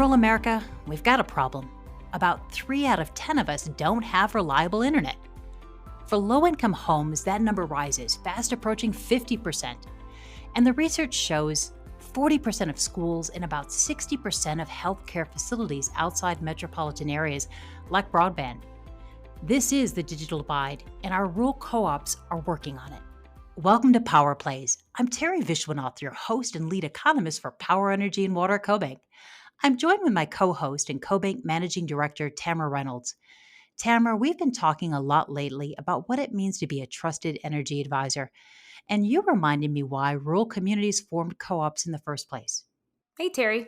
Rural America, we've got a problem. About 3 out of 10 of us don't have reliable internet. For low-income homes, that number rises, fast approaching 50%. And the research shows 40% of schools and about 60% of healthcare facilities outside metropolitan areas lack broadband. This is the digital divide, and our rural co-ops are working on it. Welcome to Power Plays. I'm Teri Viswanath, your host and lead economist for Power, Energy, and Water CoBank. I'm joined with my co-host and CoBank Managing Director, Tamra Reynolds. Tamra, we've been talking a lot lately about what it means to be a trusted energy advisor, and you reminded me why rural communities formed co-ops in the first place. Hey, Teri.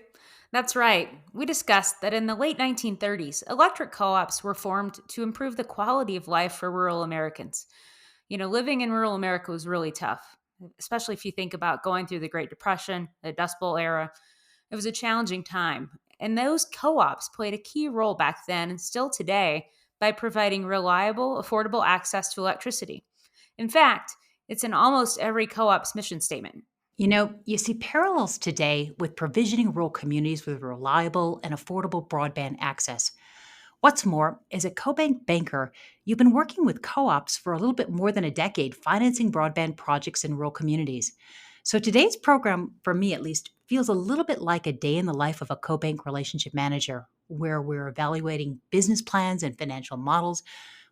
That's right. We discussed that in the late 1930s, electric co-ops were formed to improve the quality of life for rural Americans. Living in rural America was really tough, especially if you think about going through the Great Depression, the Dust Bowl era. It was a challenging time. And those co-ops played a key role back then and still today by providing reliable, affordable access to electricity. In fact, it's in almost every co-op's mission statement. You see parallels today with provisioning rural communities with reliable and affordable broadband access. What's more, as a CoBank banker, you've been working with co-ops for a little bit more than a decade, financing broadband projects in rural communities. So today's program, for me at least, feels a little bit like a day in the life of a CoBank relationship manager, where we're evaluating business plans and financial models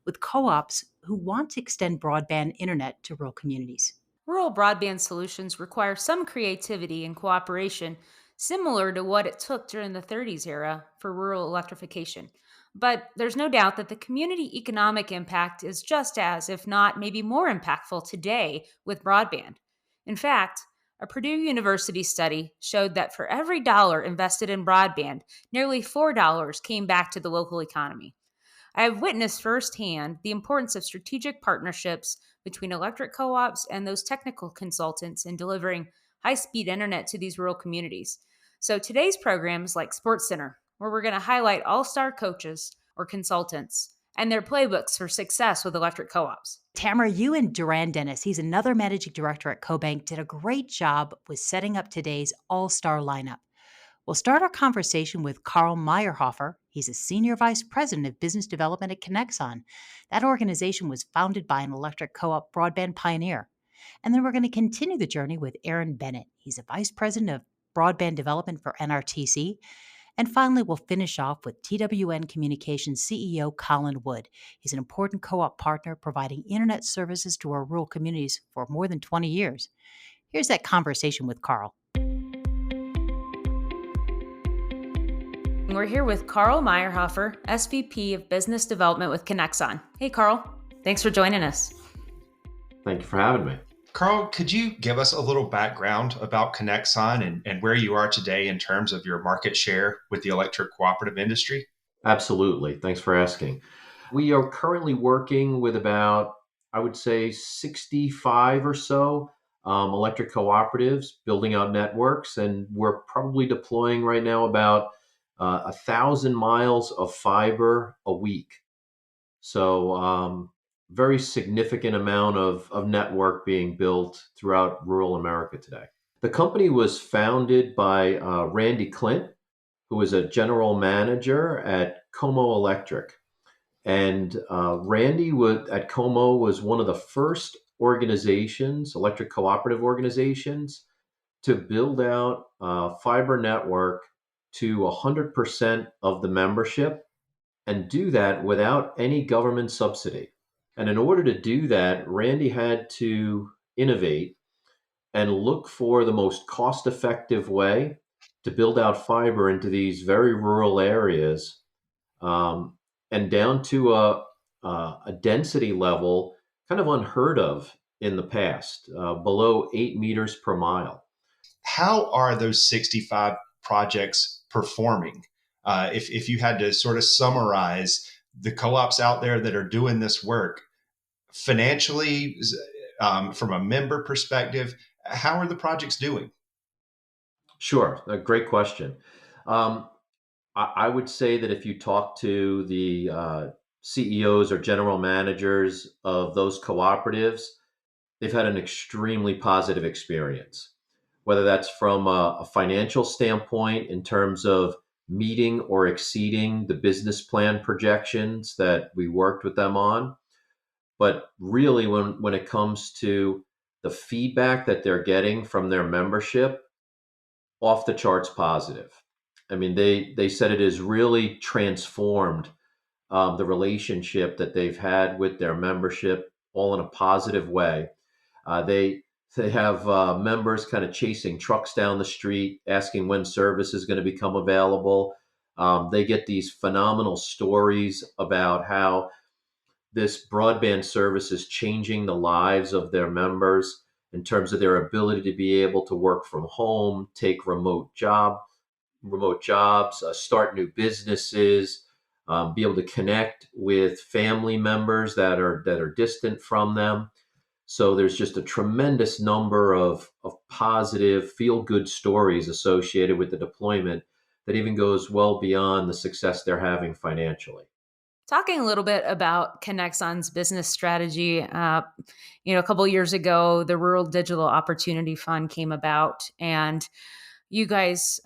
with co-ops who want to extend broadband internet to rural communities. Rural broadband solutions require some creativity and cooperation, similar to what it took during the 30s era for rural electrification. But there's no doubt that the community economic impact is just as, if not maybe more impactful today with broadband. In fact, a Purdue University study showed that for every dollar invested in broadband, nearly $4 came back to the local economy. I have witnessed firsthand the importance of strategic partnerships between electric co-ops and those technical consultants in delivering high-speed internet to these rural communities. So today's program is like SportsCenter, where we're going to highlight all-star coaches or consultants and their playbooks for success with electric co-ops. Tamra, you and Doran, he's another managing director at CoBank, did a great job with setting up today's all-star lineup. We'll start our conversation with Carl Meyerhoefer. He's a senior vice president of business development at Conexon. That organization was founded by an electric co-op broadband pioneer. And then we're going to continue the journey with Bennett. He's a vice president of broadband development for NRTC. And finally, we'll finish off with TWN Communications CEO Colin Wood. He's an important co-op partner providing internet services to our rural communities for more than 20 years. Here's that conversation with Carl. We're here with Carl Meyerhoefer, SVP of Business Development with Conexon. Hey, Carl. Thanks for joining us. Thank you for having me. Carl, could you give us a little background about Conexon and where you are today in terms of your market share with the electric cooperative industry? Absolutely. Thanks for asking. We are currently working with about, I would say, 65 or so electric cooperatives building out networks, and we're probably deploying right now about 1,000 miles of fiber a week. So very significant amount of network being built throughout rural America today. The company was founded by Randy Clint, who was a general manager at Como Electric. And Randy at Como was one of the first organizations, electric cooperative organizations, to build out a fiber network to 100% of the membership and do that without any government subsidy. And in order to do that, Randy had to innovate and look for the most cost-effective way to build out fiber into these very rural areas, and down to a density level kind of unheard of in the past, below 8 meters per mile. How are those 65 projects performing? If you had to sort of summarize the co-ops out there that are doing this work, financially, from a member perspective, how are the projects doing? Sure, a great question. I would say that if you talk to the CEOs or general managers of those cooperatives, they've had an extremely positive experience, whether that's from a financial standpoint in terms of meeting or exceeding the business plan projections that we worked with them on. But really, when it comes to the feedback that they're getting from their membership, off the charts positive. I mean, they said it has really transformed the relationship that they've had with their membership, all in a positive way. They have members kind of chasing trucks down the street, asking when service is going to become available. They get these phenomenal stories about how this broadband service is changing the lives of their members in terms of their ability to be able to work from home, take remote jobs, start new businesses, be able to connect with family members that are distant from them. So there's just a tremendous number of positive, feel-good stories associated with the deployment that even goes well beyond the success they're having financially. Talking a little bit about Conexon's business strategy, a couple of years ago, the Rural Digital Opportunity Fund came about, and you guys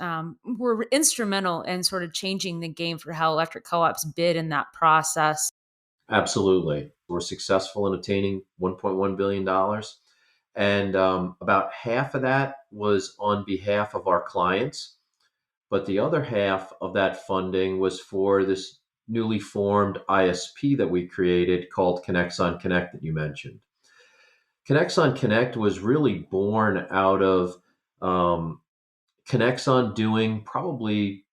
were instrumental in sort of changing the game for how electric co-ops bid in that process. Absolutely. We're successful in obtaining $1.1 billion. And about half of that was on behalf of our clients. But the other half of that funding was for this newly formed ISP that we created called Conexon Connect that you mentioned. Conexon Connect was really born out of Conexon doing probably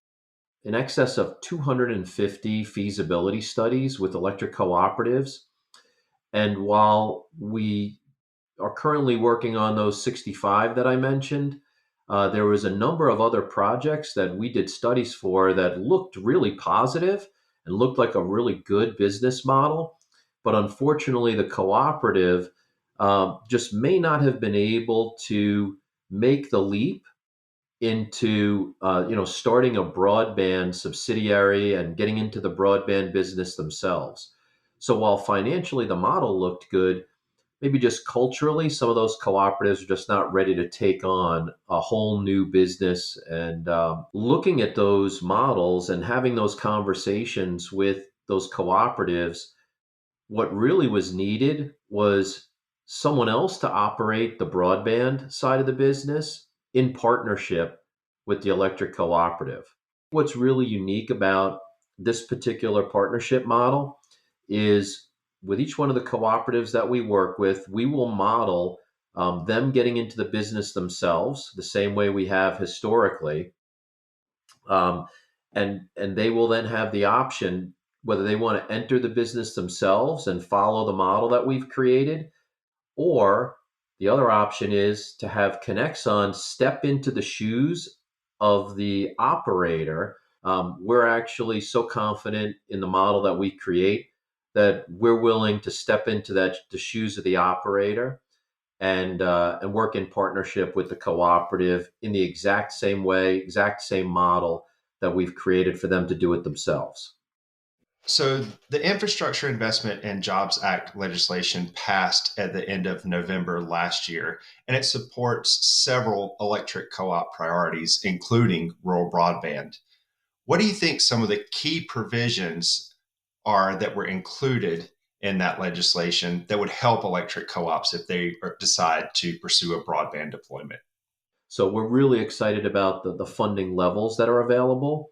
in excess of 250 feasibility studies with electric cooperatives. And while we are currently working on those 65 that I mentioned, there was a number of other projects that we did studies for that looked really positive and looked like a really good business model. But unfortunately, the cooperative just may not have been able to make the leap into starting a broadband subsidiary and getting into the broadband business themselves. So while financially the model looked good, maybe just culturally, some of those cooperatives are just not ready to take on a whole new business. And looking at those models and having those conversations with those cooperatives, what really was needed was someone else to operate the broadband side of the business in partnership with the electric cooperative. What's really unique about this particular partnership model is with each one of the cooperatives that we work with, we will model them getting into the business themselves the same way we have historically. And they will then have the option whether they want to enter the business themselves and follow the model that we've created, or the other option is to have Conexon step into the shoes of the operator. We're actually so confident in the model that we create that we're willing to step into the shoes of the operator and work in partnership with the cooperative in the exact same way, exact same model that we've created for them to do it themselves. So the Infrastructure Investment and Jobs Act legislation passed at the end of November last year, and it supports several electric co-op priorities, including rural broadband. What do you think some of the key provisions are that were included in that legislation that would help electric co-ops if they decide to pursue a broadband deployment? So we're really excited about the funding levels that are available.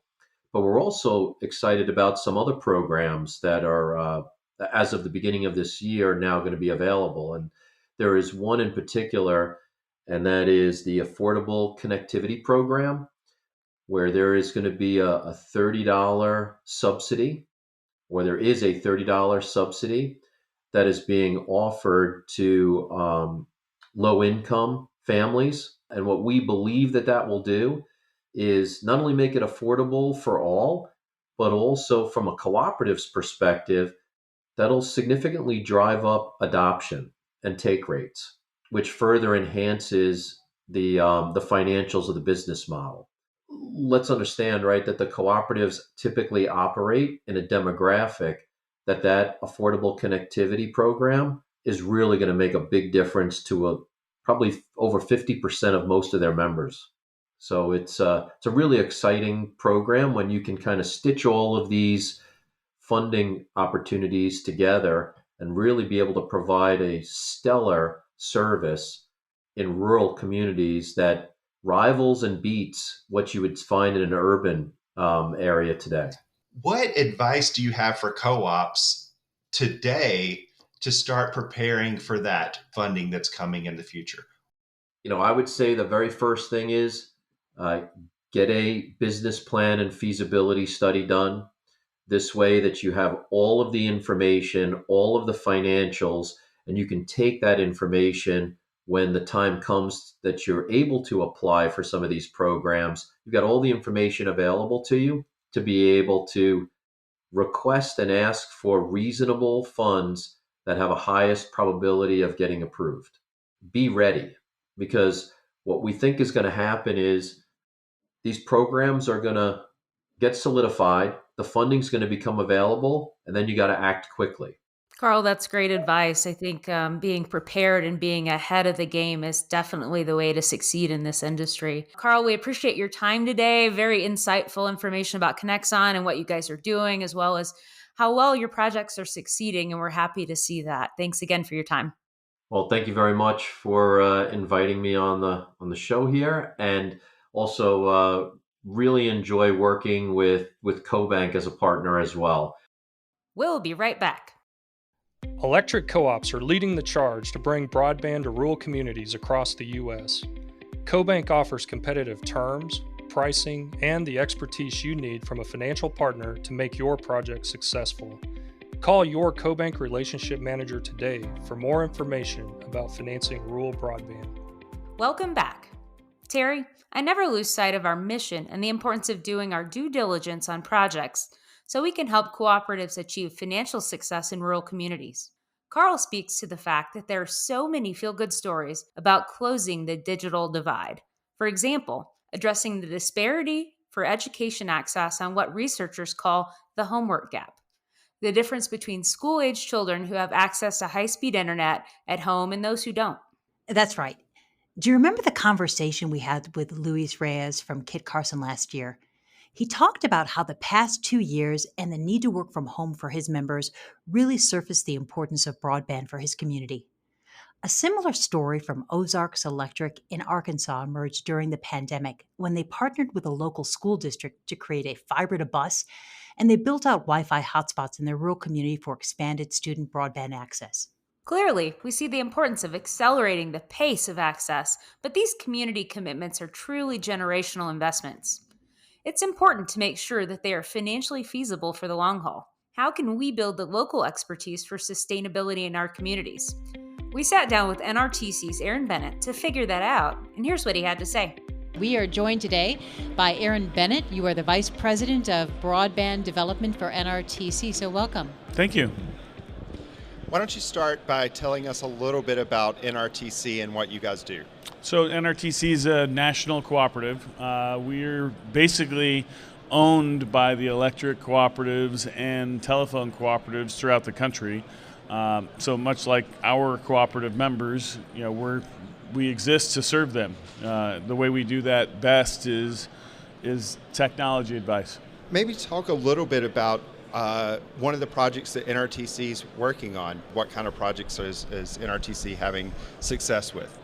But we're also excited about some other programs that are, as of the beginning of this year, now going to be available. And there is one in particular, and that is the Affordable Connectivity Program, where there is going to be a $30 subsidy, or there is a $30 subsidy that is being offered to low-income families. And what we believe that will do is not only make it affordable for all, but also from a cooperative's perspective, that'll significantly drive up adoption and take rates, which further enhances the financials of the business model. Let's understand, right, that the cooperatives typically operate in a demographic that affordable connectivity program is really going to make a big difference to probably over 50% of most of their members. So it's a really exciting program when you can kind of stitch all of these funding opportunities together and really be able to provide a stellar service in rural communities that rivals and beats what you would find in an urban area today. What advice do you have for co-ops today to start preparing for that funding that's coming in the future? I would say the very first thing is uh, get a business plan and feasibility study done. This way that you have all of the information, all of the financials, and you can take that information when the time comes that you're able to apply for some of these programs. You've got all the information available to you to be able to request and ask for reasonable funds that have a highest probability of getting approved. Be ready, because what we think is going to happen is these programs are going to get solidified, the funding's going to become available, and then you got to act quickly. Carl, that's great advice. I think being prepared and being ahead of the game is definitely the way to succeed in this industry. Carl, we appreciate your time today. Very insightful information about Conexon and what you guys are doing, as well as how well your projects are succeeding. And we're happy to see that. Thanks again for your time. Well, thank you very much for inviting me on the show here, and also really enjoy working with CoBank as a partner as well. We'll be right back. Electric co-ops are leading the charge to bring broadband to rural communities across the U.S. CoBank offers competitive terms, pricing, and the expertise you need from a financial partner to make your project successful. Call your CoBank relationship manager today for more information about financing rural broadband. Welcome back. Teri, I never lose sight of our mission and the importance of doing our due diligence on projects so we can help cooperatives achieve financial success in rural communities. Carl speaks to the fact that there are so many feel-good stories about closing the digital divide. For example, addressing the disparity for education access on what researchers call the homework gap. The difference between school-age children who have access to high-speed internet at home and those who don't. That's right. Do you remember the conversation we had with Luis Reyes from Kit Carson last year? He talked about how the past 2 years and the need to work from home for his members really surfaced the importance of broadband for his community. A similar story from Ozarks Electric in Arkansas emerged during the pandemic when they partnered with a local school district to create a fiber to bus, and they built out Wi-Fi hotspots in their rural community for expanded student broadband access. Clearly, we see the importance of accelerating the pace of access, but these community commitments are truly generational investments. It's important to make sure that they are financially feasible for the long haul. How can we build the local expertise for sustainability in our communities? We sat down with NRTC's Aaron Bennett to figure that out, and here's what he had to say. We are joined today by Aaron Bennett. You are the Vice President of Broadband Development for NRTC, so welcome. Thank you. Why don't you start by telling us a little bit about NRTC and what you guys do? So NRTC is a national cooperative. We're basically owned by the electric cooperatives and telephone cooperatives throughout the country. So much like our cooperative members, we exist to serve them. The way we do that best is technology advice. Maybe talk a little bit about one of the projects that NRTC is working on. What kind of projects is NRTC having success with?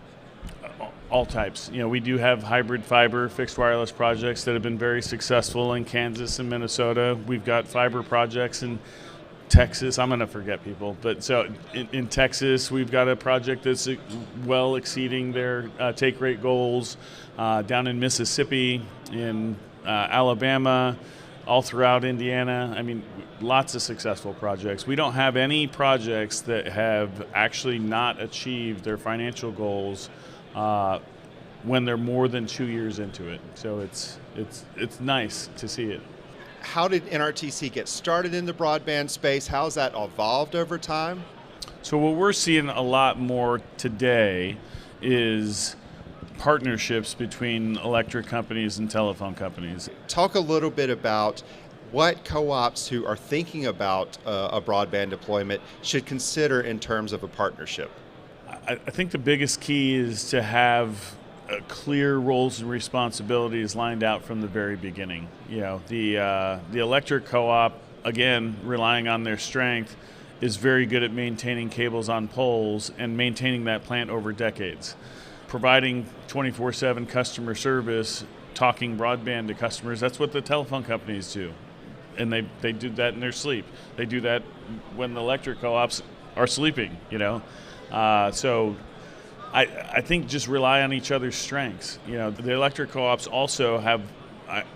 All types. We do have hybrid fiber fixed wireless projects that have been very successful in Kansas and Minnesota. We've got fiber projects in Texas. I'm going to forget people, but so in Texas, we've got a project that's well exceeding their take rate goals. Down in Mississippi, in Alabama, all throughout Indiana. I mean, lots of successful projects. We don't have any projects that have actually not achieved their financial goals when they're more than 2 years into it. So it's nice to see it. How did NRTC get started in the broadband space? How has that evolved over time? So what we're seeing a lot more today is partnerships between electric companies and telephone companies. Talk a little bit about what co-ops who are thinking about a broadband deployment should consider in terms of a partnership. I think the biggest key is to have clear roles and responsibilities lined out from the very beginning. The electric co-op, again, relying on their strength, is very good at maintaining cables on poles and maintaining that plant over decades. Providing 24/7 customer service, talking broadband to customers, that's what the telephone companies do. And they do that in their sleep. They do that when the electric co-ops are sleeping, So I think just rely on each other's strengths. The electric co-ops also have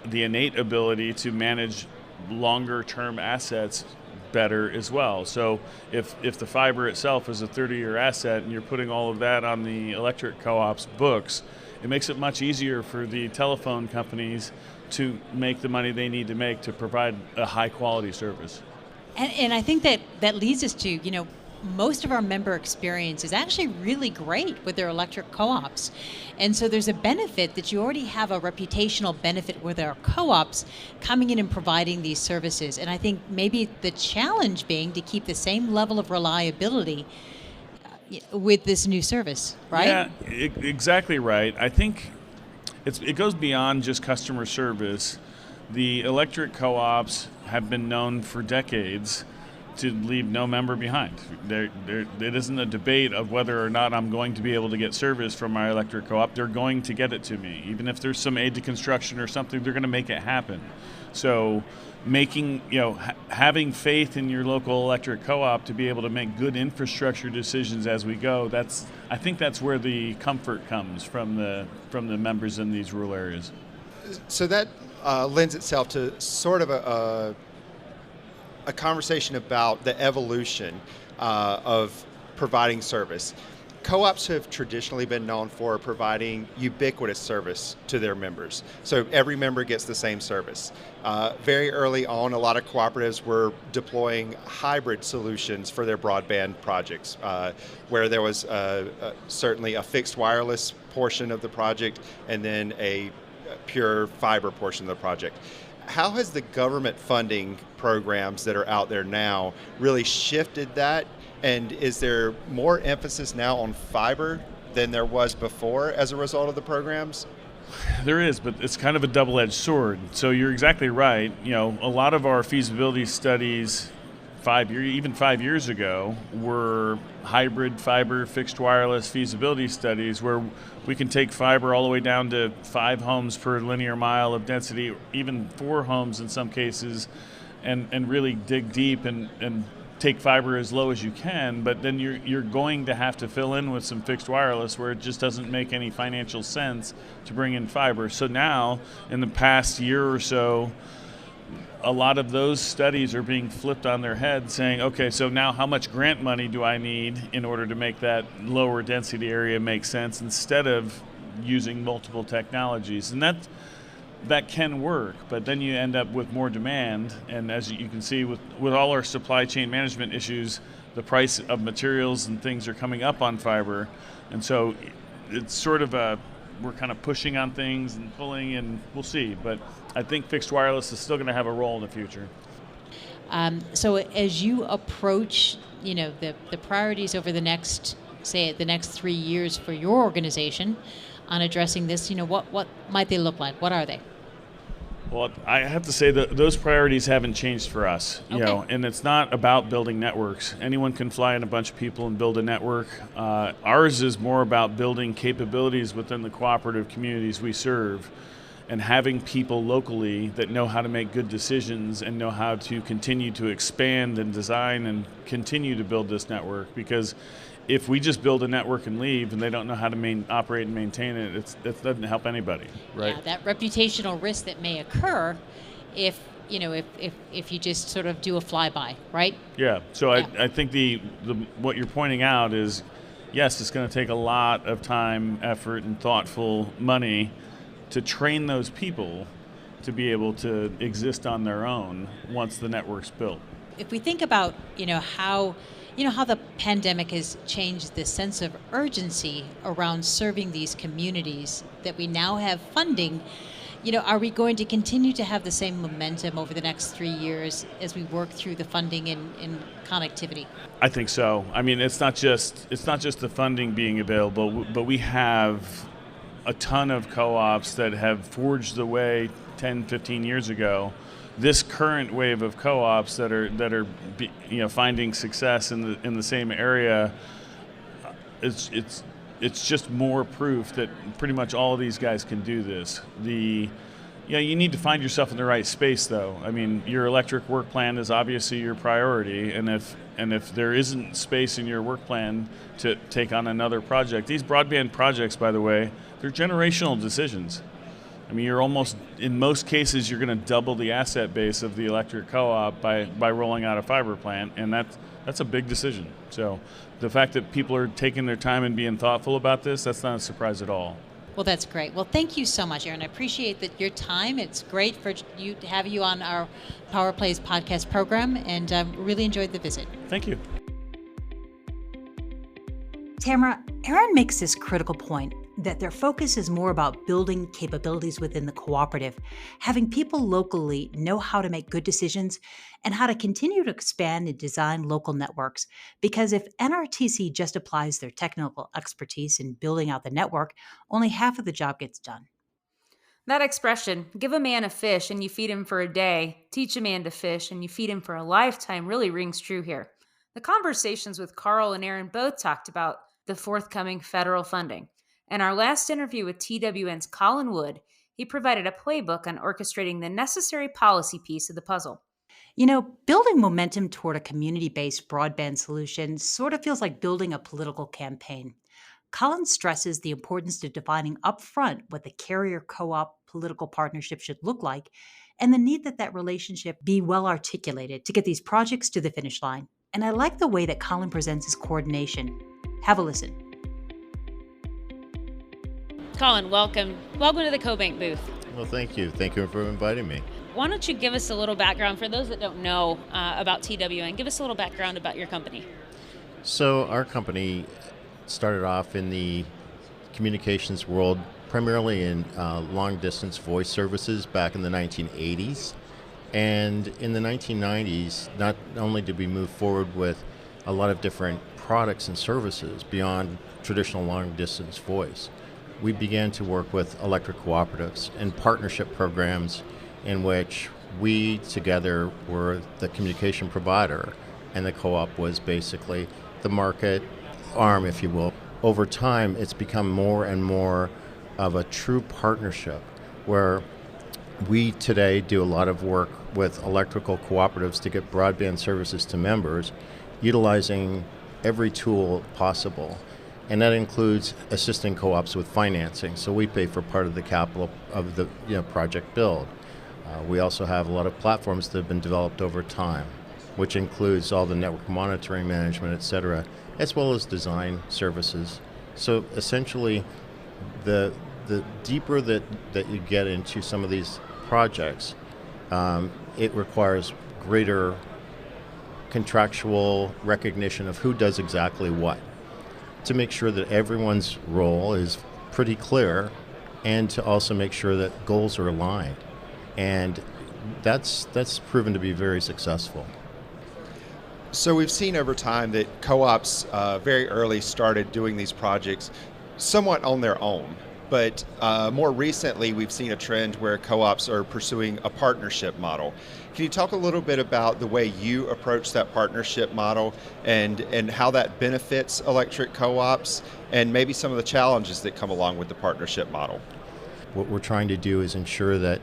the innate ability to manage longer-term assets better as well. So if the fiber itself is a 30-year asset and you're putting all of that on the electric co-op's books, it makes it much easier for the telephone companies to make the money they need to make to provide a high-quality service. And I think that leads us to, most of our member experience is actually really great with their electric co-ops. And so there's a benefit that you already have a reputational benefit with our co-ops coming in and providing these services. And I think maybe the challenge being to keep the same level of reliability with this new service, right? Yeah, exactly right. I think it goes beyond just customer service. The electric co-ops have been known for decades to leave no member behind. It isn't a debate of whether or not I'm going to be able to get service from my electric co-op. They're going to get it to me. Even if there's some aid to construction or something, they're going to make it happen. So having faith in your local electric co-op to be able to make good infrastructure decisions as we go, I think that's where the comfort comes from the members in these rural areas. So that lends itself to sort of a conversation about the evolution of providing service. Co-ops have traditionally been known for providing ubiquitous service to their members. So every member gets the same service. Very early on, a lot of cooperatives were deploying hybrid solutions for their broadband projects, where there was certainly a fixed wireless portion of the project and then a pure fiber portion of the project. How has the government funding programs that are out there now really shifted that? And is there more emphasis now on fiber than there was before as a result of the programs? There is, but it's kind of a double-edged sword. So you're exactly right. A lot of our feasibility studies 5 years ago were hybrid fiber fixed wireless feasibility studies where we can take fiber all the way down to 5 homes per linear mile of density, even 4 homes in some cases, and really dig deep and take fiber as low as you can, but then you're going to have to fill in with some fixed wireless where it just doesn't make any financial sense to bring in fiber. So now, in the past year or so, a lot of those studies are being flipped on their head, saying, okay, so now how much grant money do I need in order to make that lower density area make sense instead of using multiple technologies? And that can work, but then you end up with more demand. And as you can see with all our supply chain management issues, the price of materials and things are coming up on fiber. And so it's sort of we're kind of pushing on things and pulling, and we'll see. But I think fixed wireless is still going to have a role in the future. So as you approach, the priorities over the next 3 years for your organization on addressing this, what might they look like? What are they? Well, I have to say that those priorities haven't changed for us, and it's not about building networks. Anyone can fly in a bunch of people and build a network. Ours is more about building capabilities within the cooperative communities we serve and having people locally that know how to make good decisions and know how to continue to expand and design and continue to build this network. Because if we just build a network and leave and they don't know how to operate and maintain it, it doesn't help anybody, right? Yeah, that reputational risk that may occur if you just sort of do a flyby, right? Yeah. So yeah. I think the what you're pointing out is, yes, it's going to take a lot of time, effort, and thoughtful money to train those people to be able to exist on their own once the network's built. If we think about how the pandemic has changed the sense of urgency around serving these communities, that we now have funding, are we going to continue to have the same momentum over the next 3 years as we work through the funding in connectivity? I think so. I mean, it's not just the funding being available, but we have a ton of co-ops that have forged the way 10, 15 years ago. This current wave of co-ops that are finding success in the same area, it's just more proof that pretty much all of these guys can do this. You need to find yourself in the right space, though. I mean, your electric work plan is obviously your priority, and if there isn't space in your work plan to take on another project, these broadband projects, by the way, they're generational decisions. I mean, in most cases, you're going to double the asset base of the electric co-op by rolling out a fiber plant, and that's a big decision. So the fact that people are taking their time and being thoughtful about this, that's not a surprise at all. Well, that's great. Well, thank you so much, Aaron. I appreciate that your time. It's great for you to have you on our Power Plays podcast program, and really enjoyed the visit. Thank you. Tamra, Aaron makes this critical point that their focus is more about building capabilities within the cooperative, having people locally know how to make good decisions and how to continue to expand and design local networks. Because if NRTC just applies their technical expertise in building out the network, only half of the job gets done. That expression, give a man a fish and you feed him for a day, teach a man to fish and you feed him for a lifetime, really rings true here. The conversations with Carl and Aaron both talked about the forthcoming federal funding. In our last interview with TWN's Colin Wood, he provided a playbook on orchestrating the necessary policy piece of the puzzle. You know, building momentum toward a community-based broadband solution sort of feels like building a political campaign. Colin stresses the importance of defining upfront what the carrier co-op political partnership should look like, and the need that relationship be well articulated to get these projects to the finish line. And I like the way that Colin presents his coordination. Have a listen. Colin, welcome. Welcome to the CoBank booth. Well, thank you. Thank you for inviting me. Why don't you give us a little background for those that don't know about TWN? Give us a little background about your company. So our company started off in the communications world, primarily in long-distance voice services back in the 1980s. And in the 1990s, not only did we move forward with a lot of different products and services beyond traditional long-distance voice, we began to work with electric cooperatives and partnership programs in which we together were the communication provider and the co-op was basically the market arm, if you will. Over time, it's become more and more of a true partnership where we today do a lot of work with electrical cooperatives to get broadband services to members, utilizing every tool possible. And that includes assisting co-ops with financing. So we pay for part of the capital of the project build. We also have a lot of platforms that have been developed over time, which includes all the network monitoring management, et cetera, as well as design services. So essentially, the deeper that you get into some of these projects, it requires greater contractual recognition of who does exactly what, to make sure that everyone's role is pretty clear and to also make sure that goals are aligned. And that's proven to be very successful. So we've seen over time that co-ops very early started doing these projects somewhat on their own. But more recently, we've seen a trend where co-ops are pursuing a partnership model. Can you talk a little bit about the way you approach that partnership model and how that benefits electric co-ops and maybe some of the challenges that come along with the partnership model? What we're trying to do is ensure that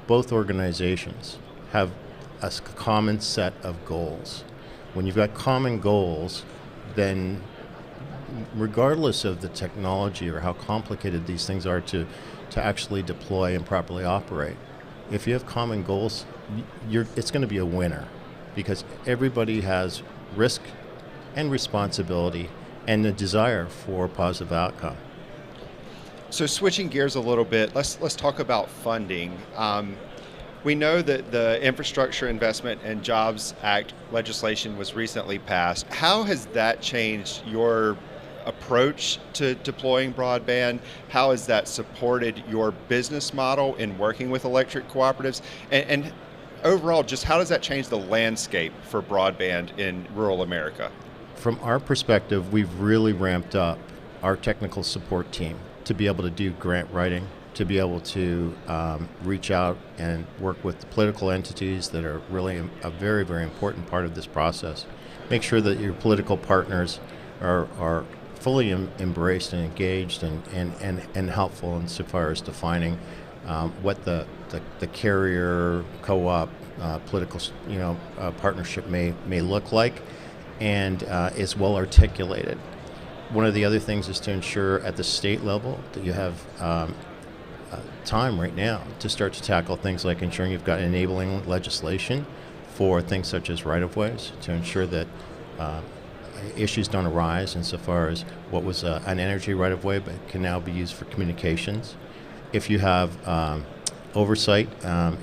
both organizations have a common set of goals. When you've got common goals, then regardless of the technology or how complicated these things are to actually deploy and properly operate, if you have common goals, it's going to be a winner because everybody has risk and responsibility and the desire for a positive outcome. So switching gears a little bit, let's talk about funding. We know that the Infrastructure Investment and Jobs Act legislation was recently passed. How has that changed your approach to deploying broadband? How has that supported your business model in working with electric cooperatives? And overall, just how does that change the landscape for broadband in rural America? From our perspective, we've really ramped up our technical support team to be able to do grant writing, to be able to reach out and work with the political entities that are really a very, very important part of this process. Make sure that your political partners are fully embraced and engaged and helpful insofar as defining what the carrier co-op political partnership may look like, and is well articulated. One of the other things is to ensure at the state level that you have time right now to start to tackle things like ensuring you've got enabling legislation for things such as right-of-ways, to ensure that issues don't arise insofar as what was an energy right-of-way but can now be used for communications. If you have oversight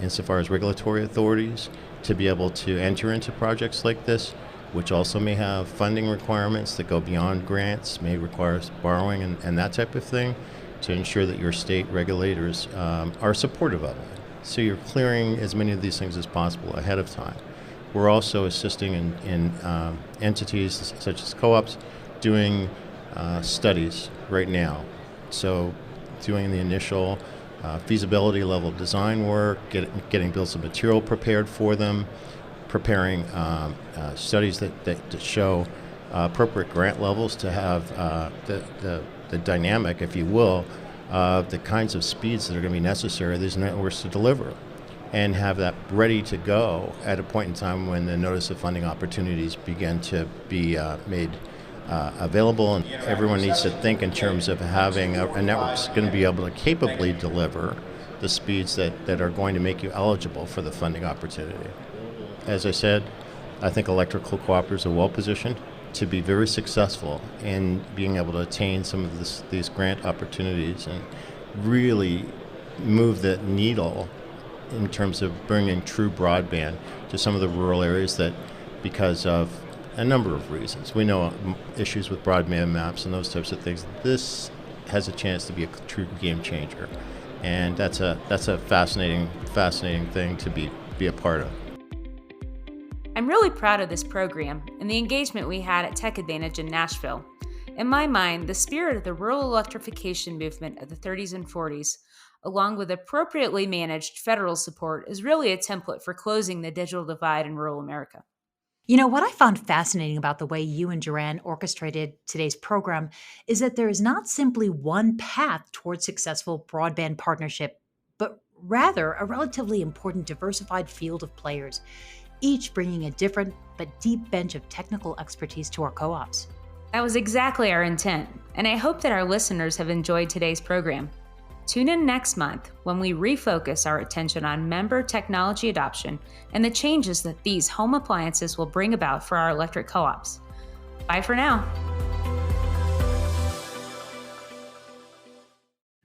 insofar as regulatory authorities to be able to enter into projects like this, which also may have funding requirements that go beyond grants, may require borrowing and that type of thing, to ensure that your state regulators are supportive of it. So you're clearing as many of these things as possible ahead of time. We're also assisting in entities such as co-ops doing studies right now. So doing the initial feasibility level design work, getting bills of material prepared for them, preparing studies that show appropriate grant levels to have the dynamic, if you will, of the kinds of speeds that are going to be necessary these networks to deliver, and have that ready to go at a point in time when the notice of funding opportunities begin to be made available. And everyone needs to think in terms of having a network that's going to be able to capably deliver the speeds that are going to make you eligible for the funding opportunity. As I said, I think electrical cooperatives are well positioned to be very successful in being able to attain some of these grant opportunities and really move the needle in terms of bringing true broadband to some of the rural areas that, because of a number of reasons, we know issues with broadband maps and those types of things, this has a chance to be a true game changer. And that's a fascinating thing to be a part of. I'm really proud of this program and the engagement we had at Tech Advantage in Nashville. In my mind, the spirit of the rural electrification movement of the 30s and 40s, along with appropriately managed federal support, is really a template for closing the digital divide in rural America. You know, what I found fascinating about the way you and Doran orchestrated today's program is that there is not simply one path towards successful broadband partnership, but rather a relatively important diversified field of players, each bringing a different but deep bench of technical expertise to our co-ops. That was exactly our intent, and I hope that our listeners have enjoyed today's program. Tune in next month when we refocus our attention on member technology adoption and the changes that these home appliances will bring about for our electric co-ops. Bye for now.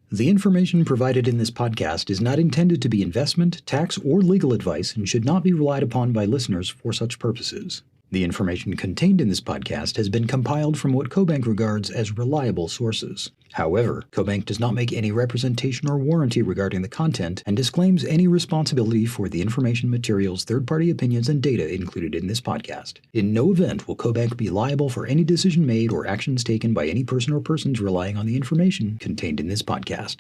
The information provided in this podcast is not intended to be investment, tax, or legal advice and should not be relied upon by listeners for such purposes. The information contained in this podcast has been compiled from what CoBank regards as reliable sources. However, CoBank does not make any representation or warranty regarding the content and disclaims any responsibility for the information, materials, third-party opinions, and data included in this podcast. In no event will CoBank be liable for any decision made or actions taken by any person or persons relying on the information contained in this podcast.